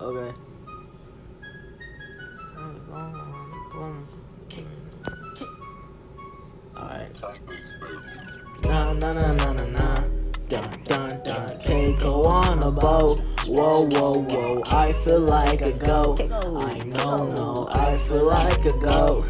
Okay. Alright. Nah, nah, nah, nah, nah, nah. Dun, dun, dun. Cako on a boat. Whoa, whoa, whoa. I feel like a goat. I know, no. I feel like a goat.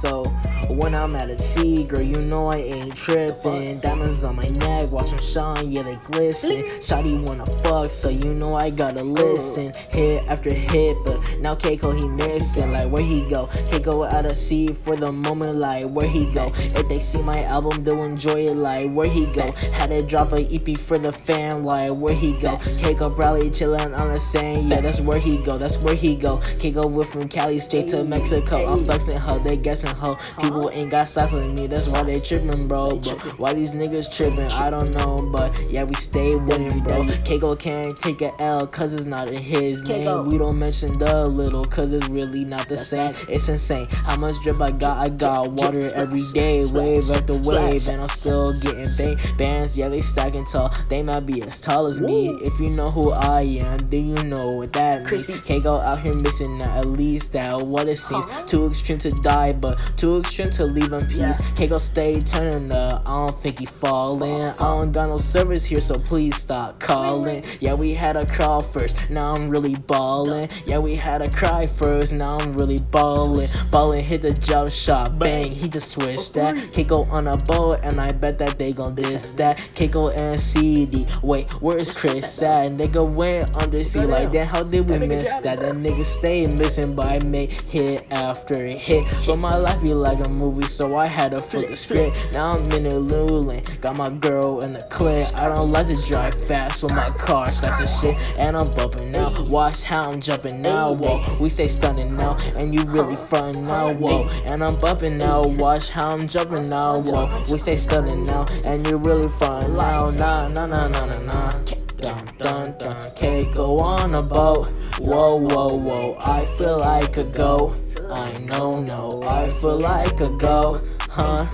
So when I'm at a sea, girl, you know I ain't trippin'. Diamonds on my neck, watch them shine, yeah, they glisten. Shawty wanna fuck, so you know I gotta listen. Hit after hit, but now Cako he missing. Like where he go? Cako out of sea for the moment, like where he go? If they see my album, they'll enjoy it, like where he go? Had to drop a EP for the fam, like where he go? Cako probably chillin' on the sand, yeah, that's where he go, that's where he go. Cako went from Cali straight to Mexico. I'm flexing ho, they guessing ho. People ain't got size like me, that's why they trippin', bro. But why these niggas trippin', I don't know, but yeah, we stay winning, bro. Cako can't take a L, cause it's not in his name. We don't mention the little, cause it's really not the same. It's insane how much drip I got water every day, wave after wave, and I'm still getting bands, yeah, they stacking tall. They might be as tall as me. If you know who I am, then you know what that means. Cako out here missing, at least that what it seems. Too extreme to die, but too extreme to leave in peace. Cako stay turning up, I don't think he fallin'. I don't got no service here, so please stop calling. Yeah, we had a crawl first, now I'm really ballin'. Yeah, we had a cry first, now I'm really ballin'. Ballin', hit the jump shot, bang, he just switched that. Cako on a boat, and I bet that they gon' diss that. Cako and CD, wait, where's Chris at? Nigga went undersea like that, how did we miss that? That nigga stayed missing, but I made hit after hit. But my life be like a movie, so I had to flip the script. Now I'm in a Luling, got my girl in the clip. I don't like to drive fast, so my car starts to shit. And I'm bumping now, watch how I'm jumping now, whoa. We stay stunning now, and you really frontin' now, whoa. And I'm bumping now, watch how I'm jumping now, whoa. We stay stunning now, and you really frontin' now, nah, nah, nah, nah, nah, nah. Dun, dun, dun. Cako on a boat. Whoa, whoa, whoa. I feel like a goat. I know, no. I feel like a goat. Huh?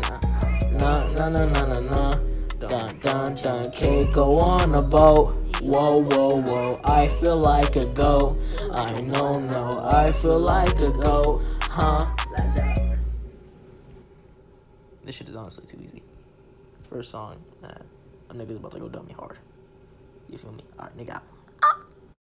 Nah, nah, nah, nah, nah, nah. Dun, dun, dun. Cako on a boat. Whoa, whoa, whoa. I feel like a goat. I know, no. I feel like a goat. Huh? This shit is honestly too easy. First song, a nigga's about to go dumb me hard. You feel me? Alright, nigga out.